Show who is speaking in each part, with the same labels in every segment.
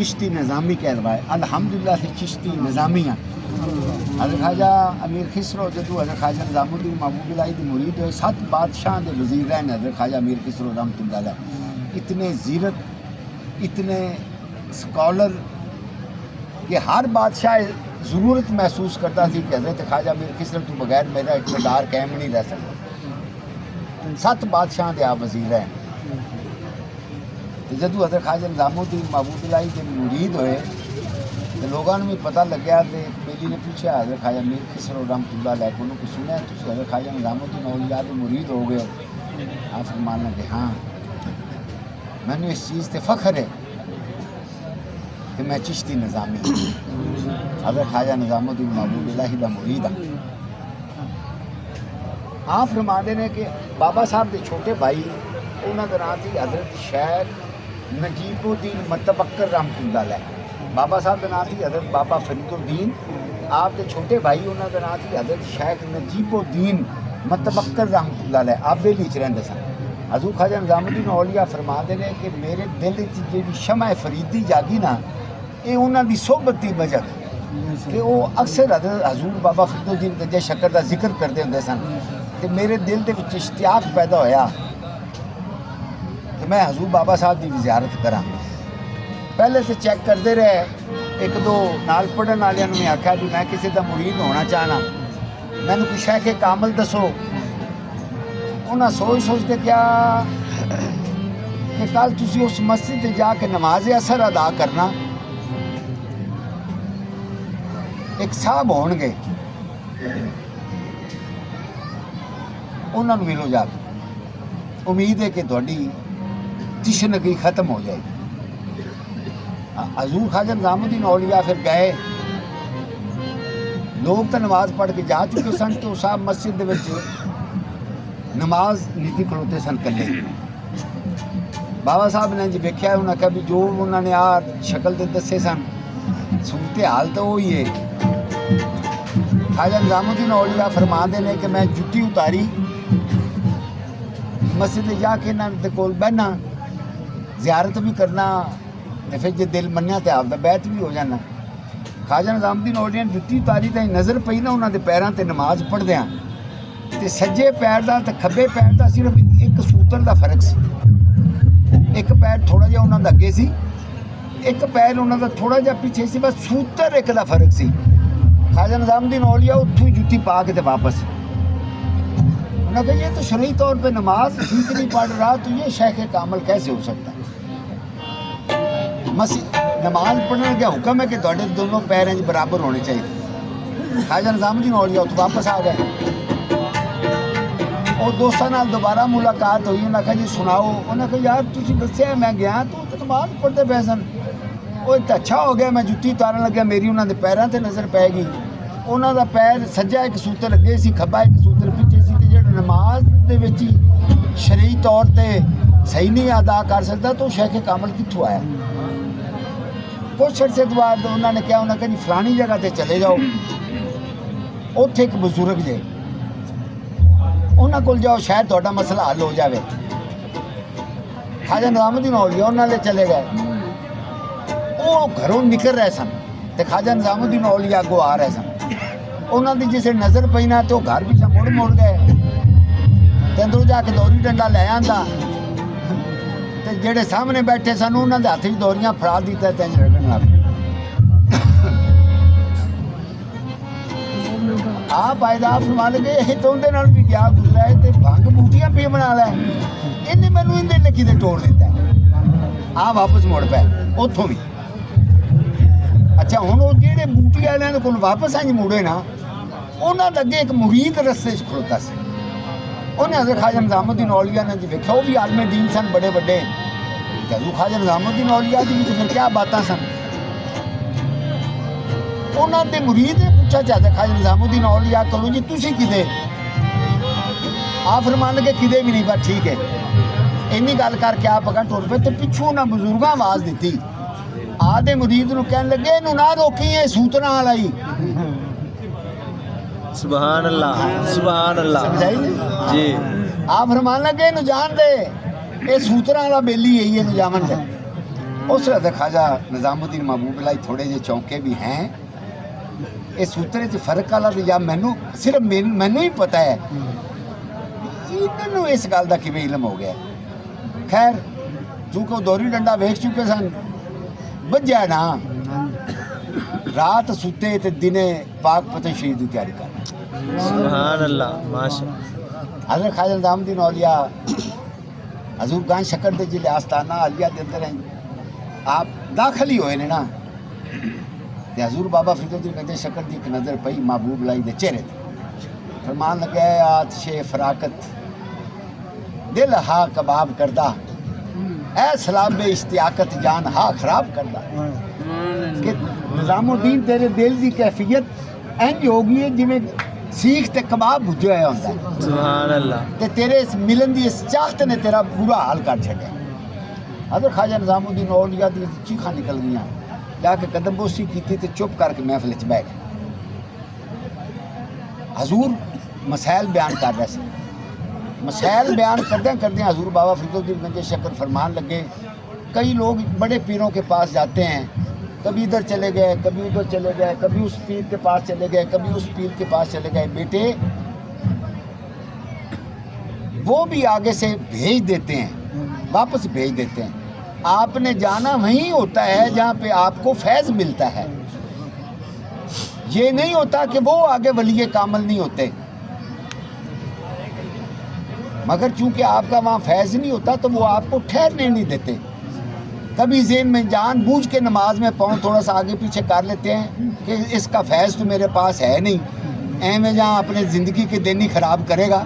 Speaker 1: چشتی نظامی کہلوائے، الحمدللہ سے چشتی نظامی ہیں۔ حضرت خواجہ امیر خسرو جدو حضرت خواجہ نظام الدین محبوب اللہ دی مرید ہوئے، 7 بادشاہ دے وزیر رہے حضرت خواجہ امیر خسرو رحمۃ اللہ علیہ، اتنے زیرت، اتنے سکالر کہ ہر بادشاہ ضرورت محسوس کرتا سی کہ حضرت خواجہ امیر خسرو تو بغیر میرا اقتدار قائم نہیں رہ سکتا۔ 7 بادشاہ دے آپ وزیر ہیں۔ جدو حضرت خواجہ نظام الدین محبوب اللہ کے مرید ہوئے تو لوگوں نے بھی پتہ لگیا، تو بیلی نے پوچھا حضرت خواجہ امیر خسرو رحمۃ اللہ علیہ کو کہ سنیا تھی حضرت خواجہ نظام الدین اولیاء کے مرید ہو گئے ہو؟ آپ فرمانا کہ ہاں، میں نے اس چیز سے فخر ہے کہ میں چشتی نظامی ہوں، حضرت خواجہ نظام الدین محبوب اللہ کا مرید ہوں۔ آپ فرما دے کہ بابا صاحب کے چھوٹے بھائی انہوں کا نام تھی حضرت شیخ نجیب الدین متبکر رحمۃ اللہ علیہ۔ بابا صاحب کا نام تھی حضرت بابا فرید الدین، آپ کے چھوٹے بھائی انہوں کا نام تھی حضرت شیخ نجیب الدین متبکر رحمۃ اللہ علیہ۔ آپ دہلی چ رہتے سن۔ حضور خواجہ نظام الدین اولیاء فرما دے کہ میرے دل جی شمع فریدی جاگی نا، یہ انہوں کی صحبت کی وجہ کہ وہ اکثر حضور بابا فرید الدین گنجے شکر کا ذکر کرتے ہوں سن، کہ میرے دل کے اشتیاق پیدا ہویا کہ میں حضور بابا صاحب کی زیارت کراں۔ پہلے سے چیک کرتے رہے، ایک دو نال پڑھن والوں نے آخیا بھی میں کسی کا مرید ہونا چاہنا، مینوں کوئی شیخ کامل دسو۔ انہیں سوچ کے کیا کہ کل تسی اس مسجد جا کے نماز اثر ادا کرنا، ایک صاحب ہون گے، انہوں نے ملو جا کے، امید ہے کہ تھوڑی تشنگی ختم ہو جائے گی۔ حضور خواجہ نظام الدین اولیاء پھر گئے، لوگ تو نماز پڑھ کے جا چکے سن، تو صاحب مسجد دے وچ نماز نیتی کھلوتے سن کلے۔ بابا صاحب نے جی ویکھیا، انہوں نے کہا بھی جو انہوں نے آ شکل دے دسے سن صورت حال تو وہی ہے۔ خواجہ نظام الدین اولیاء فرما دے کہ میں جُتی اتاری، مسجد جا کے انہوں نے کول بہنا، زیارت بھی کرنا، پھر جی دل منیا تو آپ کا بیت بھی ہو جانا۔ خواجہ نظام الدین اولیاء نے جُتی اتاری تو نظر پئی نا انہوں نے پیروں تے نماز پڑھدیاں، تے سجے پیر دا تے کھبے پیر دا صرف ایک سوتر دا فرق سی، ایک پیر تھوڑا جہا انہوں دا اگے سی، ایک پیر انہوں دا تھوڑا جہا پیچھے سی، بس سوتر ایک دا فرق سی۔ خواجہ نظام الدین اولیاء اتھوں ہی جُتی پا کے تے واپس۔ انہوں نے کہا یہ تو شرعی طور پہ نماز ٹھیک نہیں پڑھ رہا، تو یہ شیخ کامل کیسے ہو سکتا ہے؟ نماز پڑھنے کا حکم ہے کہ تھوڑے دونوں پیر برابر ہونے چاہیے۔ خواجہ نظام الدین اولیاء تو واپس آ گئے۔ اور دوستوں نال دوبارہ ملاقات ہوئی، انہوں نے کہا جی سناؤ۔ انہوں نے کہا یار تسی دسیا میں گیا تو نماز پڑھتے پے سن، وہ اچھا ہو گیا میں جُتی اتارن لگا، میری انہوں نے پیروں تے نظر پے گئی، انہوں دا پیر سجا ایک سوتر اگے سی، کھبا ایک سوتر پیچھے سی، تے جڑا نماز دے وچ شرعی طور تے صحیح نہیں ادا کر سکتا تو شیخ کامل کتھوں آیا؟ کچھ عرصے بعد انہوں نے کہا، انہوں نے کہا جی فلانی جگہ تے چلے جاؤ، اوتھے ایک بزرگ جے، انہوں کو جاؤ شاید تھوڑا مسئلہ حل ہو جاوے۔ خواجہ نظام الدین اولیاء انہوں نے چلے گئے، وہ گھروں نکل رہے سن تے خواجہ نظام الدین اولیاء کو آ رہے سن۔ انہوں نے جسے نظر پئی نا تو گھر پیچھے مڑ گئے، تے اندروں جا کے دوری ڈنڈا لے آندا، تے جڑے سامنے بیٹھے سن انہوں نے ہاتھ وچ دوریاں پھڑا دیتا تے رگڑن لگ پئے۔ آپ آئیدار فرما لگے یہ تو اندر نال بھی گیا گزرا ہے تے بھنگ بوٹیاں پی بنا لے، انہیں مینوں اندر لکھی تے توڑ دیتا ہے۔ آپ واپس مڑ پے اتوں بھی۔ اچھا ہوں وہ جہے بوٹی والوں کو واپس مڑے نا، انہوں نے اگے ایک مرید رستے کھلوتا سی، انہیں حضرت خواجہ نظام الدین اولیاء نے جی ویکھیا، وہ بھی عالم دین سن بڑے بڑے، حضور خواجہ نظام الدین اولیاء دی پھر کیا باتاں سن۔ انہوں نے مرید نے پوچھا چاہتا خواجہ نظام الدین اولیاء کو جی تسی کدے؟ آپ فرمان لگے کدے بھی نہیں، بس ٹھیک ہے۔ اینی گل کر کے آپ اگاں ٹر پے تے پچھوں انہاں بزرگاں آواز دیتی، آدھے مرید نو کہن لگے انہوں نہ روکی ہے سوتنا والا ہی۔
Speaker 2: سبحان اللہ سبحان اللہ جی۔
Speaker 1: آپ فرمان لگے انہوں جان دے، یہ سوتنا والا بیلی ہے، یہ جامن دے۔ اس حضرت خواجہ نظام الدین محبوب اللہ تھوڑے جے چونکے بھی ہیں اس سوترے چ فرق والا یا مینوں صرف مینوں ہی پتہ ہے انہوں اس گل کا کیویں علم ہو گیا. خیر چونکہ وہ دوری ڈنڈا ویکھ چکے سن بجیا نا رات ستے تے دنے پاک پتن شریف کی تیاری کر.
Speaker 2: سبحان اللہ ماشاء اللہ.
Speaker 1: حضرت خواجہ نظام الدین اولیاء حضور گان شکر دے جلے آستانہ عالیہ دے اندر ہیں آپ داخل ہی ہوئے نے نا تے حضور بابا فرید الدین گنج شکر دی ایک نظر پئی محبوب لائی دے چہرے تے فرمان لگا ہے آتش فراقت دل ہا کباب کردہ اے سلام اشتیاقت جان ہا خراب کردہ کہ نظام الدین تیرے دل دی کیفیت اینج ہوگی ہے جی میں سیخ تے کباب بھجا ہے ہوتا ہے.
Speaker 2: سبحان اللہ.
Speaker 1: تے تیرے اس ملن دی اس چاہت نے تیرا برا حال کر چھڑیا. حضرت خواجہ نظام الدین اولیاء دی چیخاں نکل گئیاں جا کے قدم بوسی کیتی تے چپ کر کے محفل وچ بیٹھ گئے. حضور مسائل بیان کر رہے سے مسائل بیان کردیں حضور بابا فرید الدین گنج شکر فرمان لگے کئی لوگ بڑے پیروں کے پاس جاتے ہیں کبھی ادھر چلے گئے کبھی ادھر چلے گئے کبھی اس پیر کے پاس چلے گئے کبھی اس پیر کے پاس چلے گئے. بیٹے وہ بھی آگے سے بھیج دیتے ہیں واپس بھیج دیتے ہیں. آپ نے جانا وہیں ہوتا ہے جہاں پہ آپ کو فیض ملتا ہے. یہ نہیں ہوتا کہ وہ آگے ولی کامل نہیں ہوتے مگر چونکہ آپ کا وہاں فیض نہیں ہوتا تو وہ آپ کو ٹھہرنے نہیں دیتے. کبھی ذہن میں جان بوجھ کے نماز میں پاؤں تھوڑا سا آگے پیچھے کر لیتے ہیں کہ اس کا فیض تو میرے پاس ہے نہیں میں جہاں اپنے زندگی کے دن ہی خراب کرے گا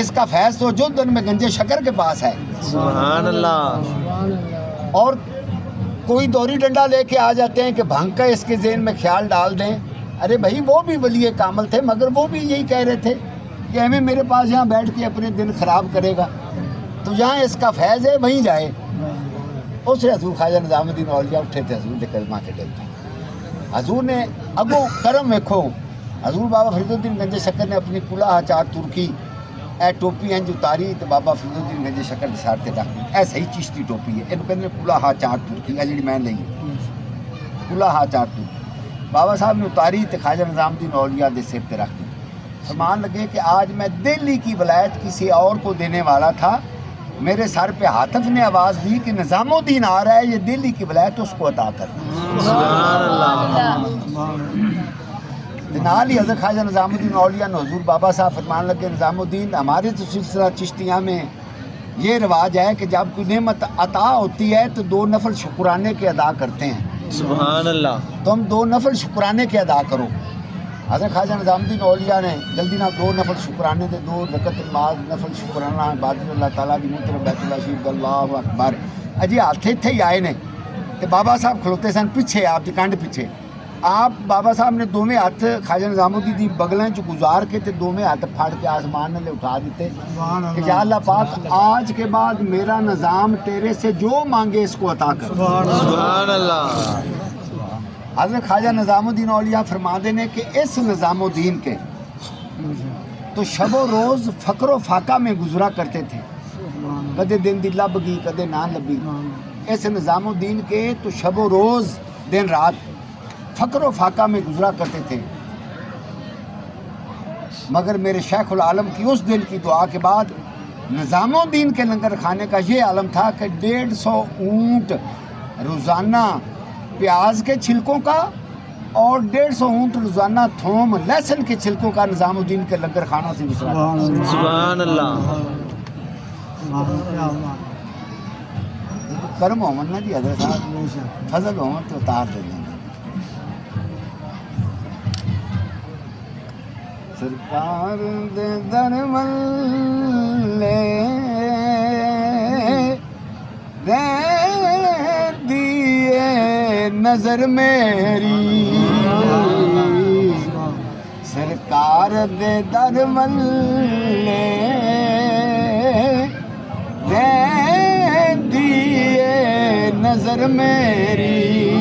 Speaker 1: اس کا فیض تو جو دن میں گنج شکر کے پاس ہے.
Speaker 2: سبحان اللہ.
Speaker 1: اور کوئی دوری ڈنڈا لے کے آ جاتے ہیں کہ بھنگ کا اس کے ذہن میں خیال ڈال دیں ارے بھائی وہ بھی ولی کامل تھے مگر وہ بھی یہی کہہ رہے تھے کہ ہمیں میرے پاس یہاں بیٹھ کے اپنے دن خراب کرے گا تو جہاں اس کا فیض ہے وہیں جائے. اس سے حضور خواجہ نظام الدین اولیاء اٹھے تھے حضور کے کلمہ کے ڈل تھے. حضور نے اگو کرم ویکھو حضور بابا فرید الدین گنج شکر نے اپنی کلا چار ترکی اے ٹوپی انج اتاری تو بابا فرید الدین گنج شکر کے ساتھ رکھ دی. اے صحیح چشتی ٹوپی ہے یہ کہتے ہیں کلا چار ترکی اے جڑی میں لئی کلا چار ترکی بابا صاحب نے اتاری تو خواجہ نظام الدین اولیاء دے سر پہ رکھ دی. فرمان لگے کہ آج میں دہلی کی ولایت کسی اور کو دینے والا تھا میرے سر پہ ہاتف نے آواز دی کہ نظام الدین آ رہا ہے یہ دہلی کی ولایت اس کو عطا کر.
Speaker 2: سبحان اللہ.
Speaker 1: نال ہی حضرت خواجہ نظام الدین اولیاء نے حضور بابا صاحب فرمان لگے نظام الدین ہمارے تو سلسلہ چشتیاں میں یہ رواج ہے کہ جب کوئی نعمت عطا ہوتی ہے تو 2 نفل شکرانے کے ادا کرتے ہیں.
Speaker 2: سبحان اللہ.
Speaker 1: تم 2 نفل شکرانے کے ادا کرو. حضرت خواجہ نظام الدین اولیاء نے جلدی نہ 2 نفل شکرانے دے 2 رکعت نماز نفل شکرانہ عبادت اللہ تعالیٰ دی محترم بیت اللہ شریف اللہ اکبر اجی ہاتھ اتھے ہی آئے نے تے بابا صاحب کھلوتے سن پیچھے آپ دی کنڈ پیچھے آپ بابا صاحب نے 2 ہاتھ خواجہ نظام الدین دی بغلیں چ گزار کے تے 2 ہاتھ پھاڑ کے آسمان نے اٹھا دیتے کہ یا اللہ پاک آج کے بعد میرا نظام تیرے سے جو مانگے اس کو عطا کر.
Speaker 2: سبحان اللہ.
Speaker 1: حضرت خواجہ نظام الدین اولیاء فرما دینے کہ اس نظام الدین کے تو شب و روز فقر و فاقہ میں گزرا کرتے تھے کدے دن دی لب گئی کدے نہ لبی. اس نظام الدین کے تو شب و روز دن رات فقر و فاقہ میں گزرا کرتے تھے مگر میرے شیخ العالم کی اس دن کی دعا کے بعد نظام الدین کے لنگر کھانے کا یہ عالم تھا کہ 150 اونٹ روزانہ پیاز کے چھلکوں کا اور 150 اونٹ روزانہ تھوم لہسن کے چھلکوں کا نظام الدین کے لنگر خانوں سے گزرا.
Speaker 2: سبحان اللہ.
Speaker 1: کرم محمد نا جی حضرت صاحب فضل محمد تو اتار دے دیں سرکار دے در ملے دے دیے نظر میری سرکار دے در ملے دے دیے نظر میری